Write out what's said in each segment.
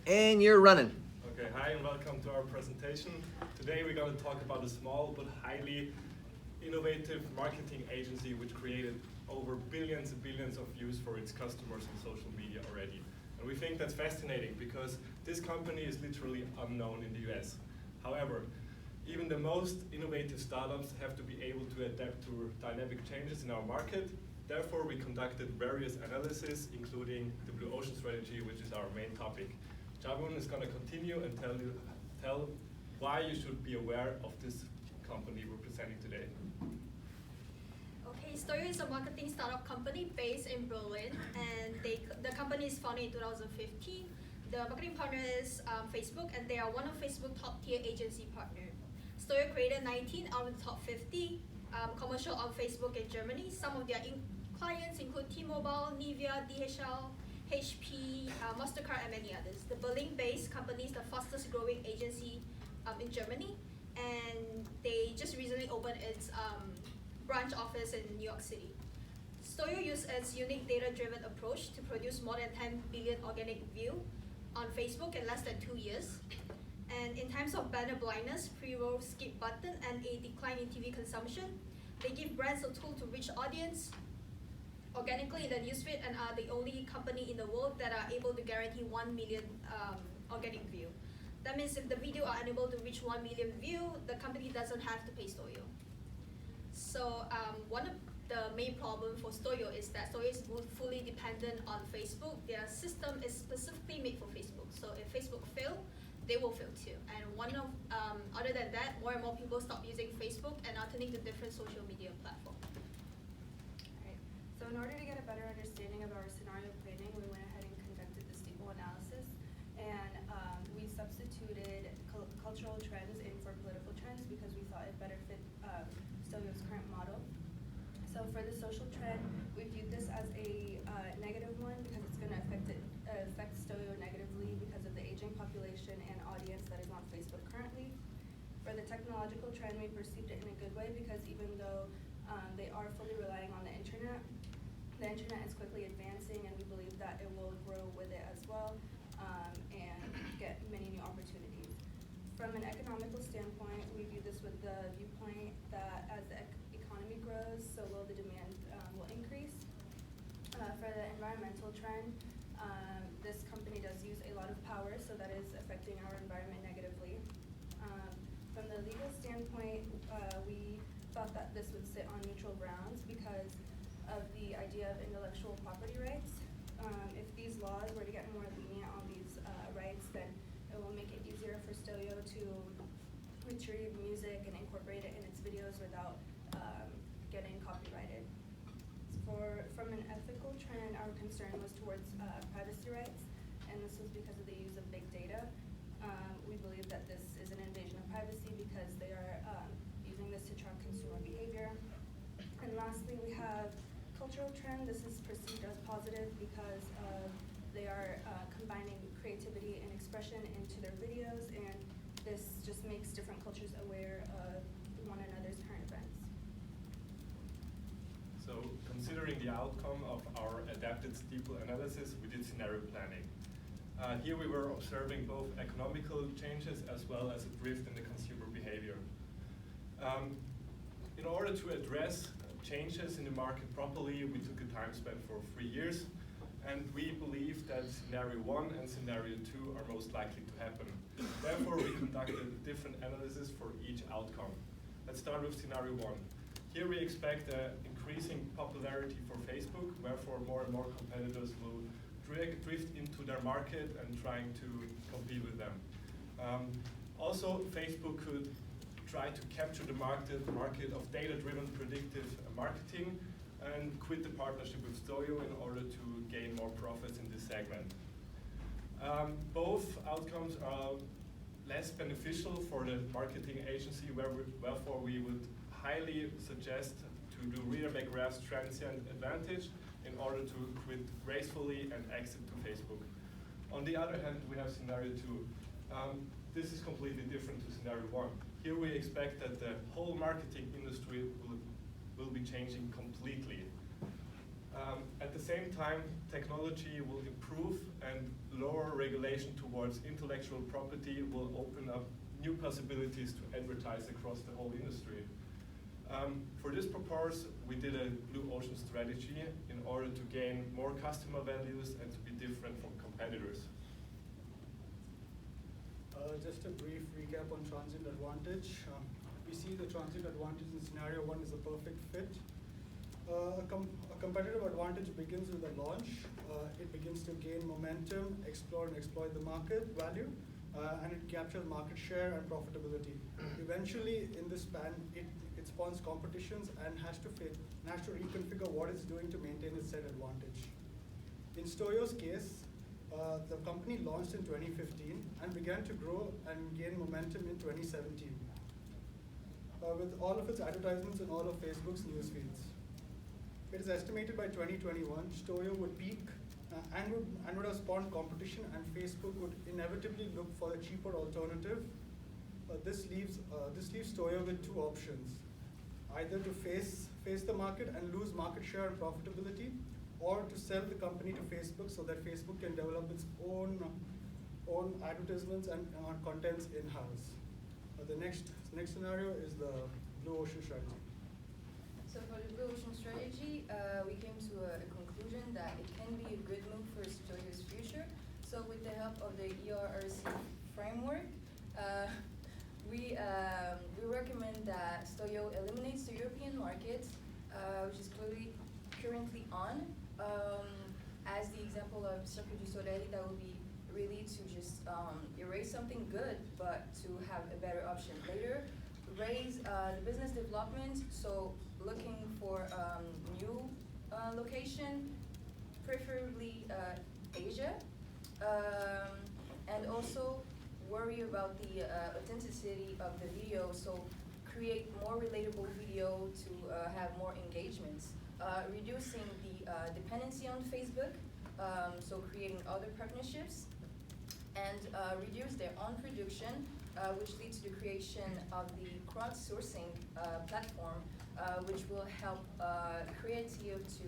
And you're running. Okay, hi and welcome to our presentation. Today we're going to talk about a small but highly innovative marketing agency which created over billions and billions of views for its customers on social media already. And we think that's fascinating because this company is literally unknown in the US. However, even the most innovative startups have to be able to adapt to dynamic changes in our market. Therefore, we conducted various analyses, including the Blue Ocean strategy, which is our main topic. Javon is going to continue and tell why you should be aware of this company we're presenting today. Okay, Stoyo is a marketing startup company based in Berlin, and the company is founded in 2015. The marketing partner is Facebook, and they are one of Facebook's top-tier agency partners. Stoyo created 19 out of the top 50 commercial on Facebook in Germany. Some of their clients include T-Mobile, Nivea, DHL, HP, MasterCard, and many others. The Berlin-based company is the fastest-growing agency in Germany, and they just recently opened its branch office in New York City. Stoyo used its unique data-driven approach to produce more than 10 billion organic views on Facebook in less than 2 years. And in times of banner blindness, pre-roll skip button, and a decline in TV consumption, they give brands a tool to reach audience organically in the newsfeed, and are the only company in the world that are able to guarantee 1 million organic view. That means if the video are unable to reach 1 million view, the company doesn't have to pay Stoyo. So one of the main problem for Stoyo is that Stoyo is fully dependent on Facebook. Their system is specifically made for Facebook. So if Facebook fail, they will fail too. And other than that, more and more people stop using Facebook and are turning to different social media platforms. So in order to get a better understanding of our scenario planning, we went ahead and conducted the steeple analysis, and we substituted cultural trends in for political trends because we thought it better fit Stoyo's current model. So for the social trend, we viewed this as a negative one because it's going to affect Stoyo negatively because of the aging population and audience that is on Facebook currently. For the technological trend, we perceived it in a good way because even though they are fully relying on the internet is quickly advancing, and we believe that it will grow with it as well and get many new opportunities. From an economical standpoint, we view this with the viewpoint that as the economy grows, so will the demand will increase. For the environmental trend, this company does use a lot of power, so that is affecting our environment negatively. From the legal standpoint, we thought that this would sit on neutral grounds because of the idea of intellectual property rights. If these laws were to get more lenient on these rights, then it will make it easier for Stoyo to retrieve music and incorporate it in its videos without getting copyrighted. From an ethical trend, our concern was towards privacy rights, and this was because of the use of big data. We believe that this is an invasion of privacy because they are using this to track consumer behavior. And lastly, we have cultural trend. This is perceived as positive because they are combining creativity and expression into their videos, and this just makes different cultures aware of one another's current events. So considering the outcome of our adapted steeple analysis, we did scenario planning. Here we were observing both economical changes as well as a drift in the consumer behavior. In order to address changes in the market properly, we took a time span for 3 years, and we believe that scenario 1 and scenario 2 are most likely to happen. Therefore, we conducted a different analysis for each outcome. Let's start with scenario 1. Here we expect an increasing popularity for Facebook, wherefore more and more competitors will drift into their market and trying to compete with them. Also, Facebook could try to capture the market of data-driven predictive marketing and quit the partnership with Stoyo in order to gain more profits in this segment. Both outcomes are less beneficial for the marketing agency, wherefore we would highly suggest to do reader-make graphs transient advantage in order to quit gracefully and exit to Facebook. On the other hand, we have scenario 2. This is completely different to scenario 1. Here we expect that the whole marketing industry will be changing completely. At the same time, technology will improve and lower regulation towards intellectual property will open up new possibilities to advertise across the whole industry. For this purpose, we did a blue ocean strategy in order to gain more customer values and to be different from competitors. Just a brief recap on transient advantage. We see the transient advantage in scenario 1 is a perfect fit. A competitive advantage begins with a launch. It begins to gain momentum, explore and exploit the market value, and it captures market share and profitability. Eventually, in this span, it spawns competitions and has to reconfigure what it's doing to maintain its set advantage. In Stoyo's case, the company launched in 2015 and began to grow and gain momentum in 2017 with all of its advertisements in all of Facebook's news feeds. It is estimated by 2021, Stoyo would peak and would have spawned competition, and Facebook would inevitably look for a cheaper alternative. This leaves Stoyo with two options: either to face the market and lose market share and profitability, or to sell the company to Facebook so that Facebook can develop its own advertisements and contents in-house. The next scenario is the blue ocean strategy. So for the blue ocean strategy, we came to a conclusion that it can be a good move for Stoyo's future. So with the help of the ERRC framework, we recommend that Stoyo eliminates the European market, which is currently on. As the example of Startegy Sorelli, that would be really to just erase something good, but to have a better option later. Raise the business development, so looking for new location, preferably Asia, and also worry about the authenticity of the video, so create more relatable video to have more engagements. Reducing the dependency on Facebook, so creating other partnerships, and reduce their own production, which leads to the creation of the crowdsourcing platform, which will help creative to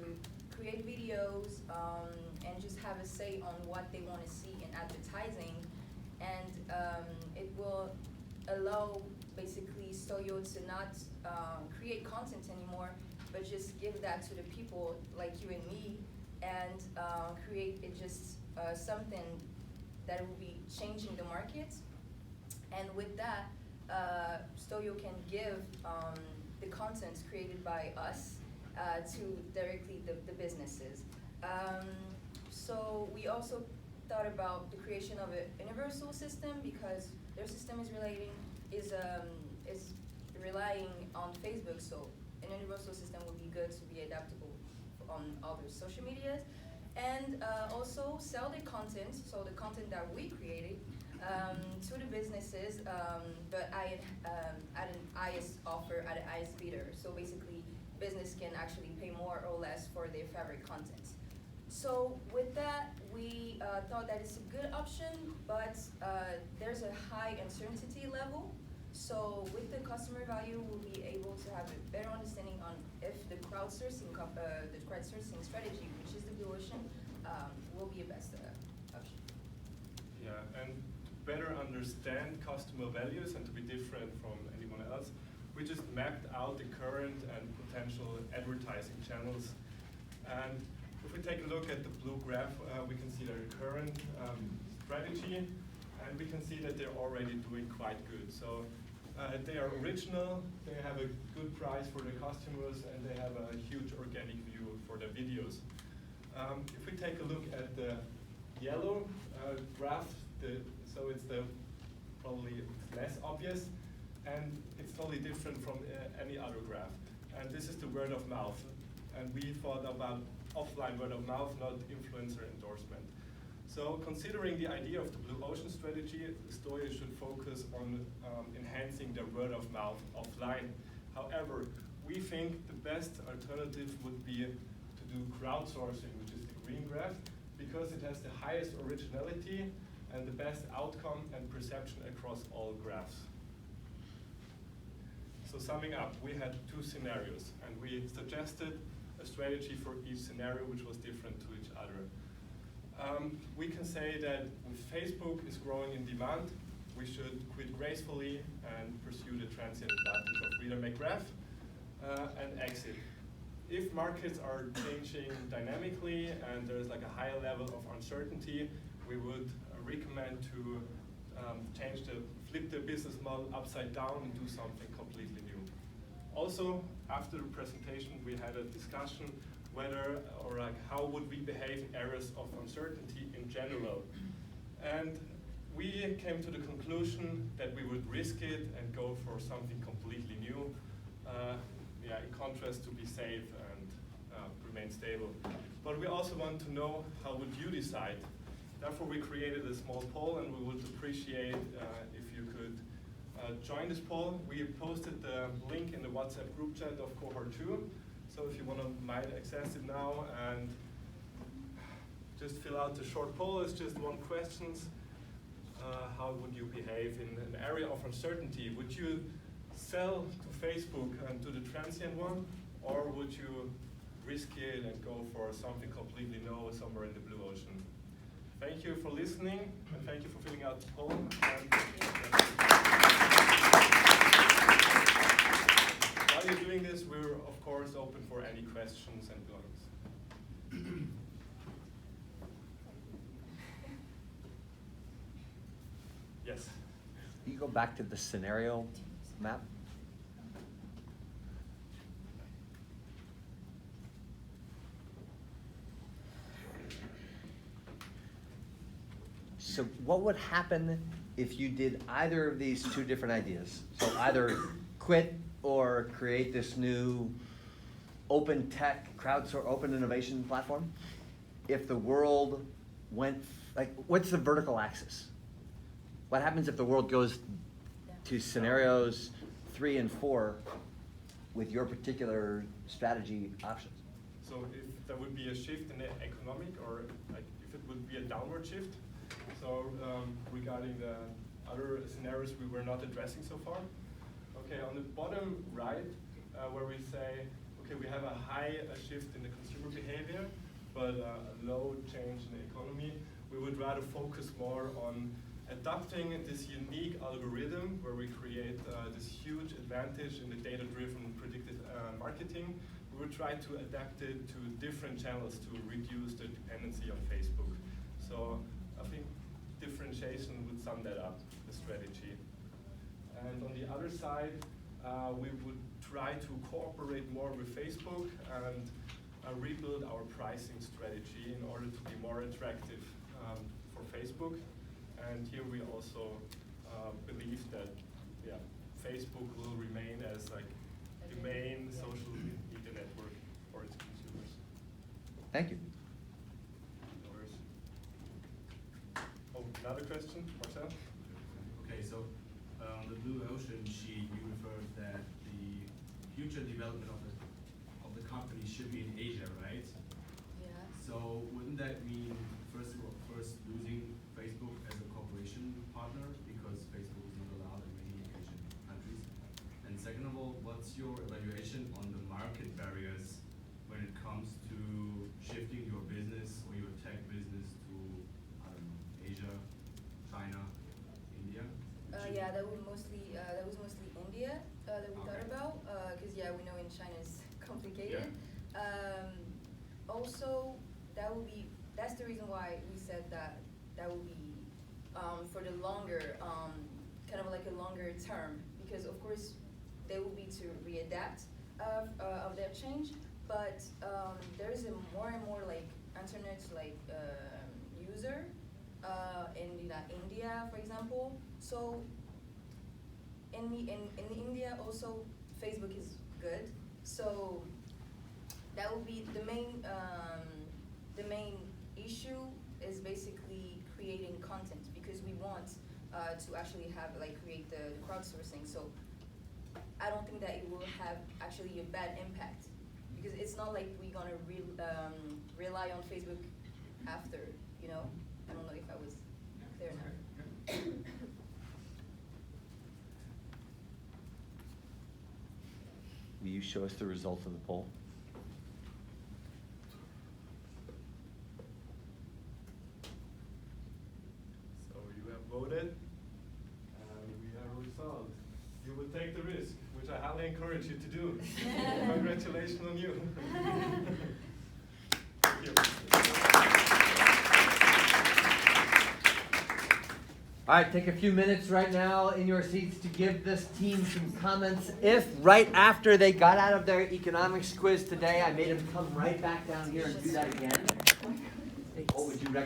create videos and just have a say on what they want to see in advertising. And it will allow basically Stoyo to not create content anymore, but just give that to the people like you and me, and create it just something that will be changing the market. And with that, Stoyo can give the content created by us to directly the businesses. So we also thought about the creation of a universal system, because their system is relying on Facebook, so an universal system would be good to be adaptable on other social medias. And also sell the content, so the content that we created, to the businesses, but at an highest offer, at an highest bidder. So basically, business can actually pay more or less for their favorite content. So with that, we thought that it's a good option, but there's a high uncertainty level. So with the customer value, we'll be able to have a better understanding on if the crowdsourcing strategy, which is the blue ocean, will be a best option. Yeah, and to better understand customer values and to be different from anyone else, we just mapped out the current and potential advertising channels. And if we take a look at the blue graph, we can see their current strategy, and we can see that they're already doing quite good. So they are original, they have a good price for their customers, and they have a huge organic view for their videos. If we take a look at the yellow graph, so it's probably less obvious, and it's totally different from any other graph. And this is the word of mouth. And we thought about offline word of mouth, not influencer endorsement. So considering the idea of the blue ocean strategy, Stoyo should focus on enhancing their word of mouth offline. However, we think the best alternative would be to do crowdsourcing, which is the green graph, because it has the highest originality and the best outcome and perception across all graphs. So summing up, we had two scenarios, and we suggested a strategy for each scenario which was different to each other. We can say that if Facebook is growing in demand, we should quit gracefully and pursue the transient advantage of reader make graph and exit. If markets are changing dynamically and there's like a higher level of uncertainty, we would recommend to flip the business model upside down and do something completely new. Also, after the presentation, we had a discussion whether or like how would we behave in areas of uncertainty in general. And we came to the conclusion that we would risk it and go for something completely new, in contrast to be safe and remain stable. But we also want to know how would you decide. Therefore, we created a small poll, and we would appreciate if you could join this poll. We posted the link in the WhatsApp group chat of cohort 2. So if you might access it now and just fill out the short poll. It's just one question. How would you behave in an area of uncertainty? Would you sell to Facebook and to the transient one, or would you risk it and go for something completely new somewhere in the blue ocean? Thank you for listening, and thank you for filling out the poll. While you're doing this, we're of course open for any questions and comments. Yes. You go back to the scenario map. So what would happen if you did either of these two different ideas? So either quit or create this new open tech, crowdsource, open innovation platform? If the world went, like, what's the vertical axis? What happens if the world goes to scenarios 3 and 4 with your particular strategy options? So if there would be a shift in the economic, or like if it would be a downward shift, so regarding the other scenarios we were not addressing so far. Okay, on the bottom right, where we say, okay, we have a high shift in the consumer behavior, but a low change in the economy, we would rather focus more on adopting this unique algorithm where we create this huge advantage in the data-driven predictive marketing. We would try to adapt it to different channels to reduce the dependency on Facebook. So I think differentiation would sum that up, the strategy. And on the other side, we would try to cooperate more with Facebook and rebuild our pricing strategy in order to be more attractive for Facebook. And here we also believe that Facebook will remain as like the main social media network for its consumers. Thank you. No worries. Oh, another question, Marcel? Okay, so on the blue ocean sheet, you referred that the future development of the company should be in Asia, right? Yeah. So wouldn't that mean first losing Facebook as a cooperation partner because Facebook is not allowed in many Asian countries? And second of all, what's your evaluation on the market barriers when it comes to shifting your business or your tech business to, I don't know, Asia, China, India? Yeah, that was mostly India that we thought about, because we know in China is complicated. Yeah. Also, that's the reason why we said that will be for the longer, kind of like a longer term, because of course they will be to readapt of their change, but there is a more and more like internet user in India, for example. So in India also Facebook is good. So that will be the main issue is basically creating content, because we want to actually have create the crowdsourcing. So I don't think that it will have actually a bad impact, because it's not like we're gonna rely on Facebook after, you know. I don't know if I was clear enough. Will you show us the results of the poll? encourage you to do. Congratulations on you. Thank you. All right, take a few minutes right now in your seats to give this team some comments. If right after they got out of their economics quiz today, I made them come right back down here and do that again, what would you recommend?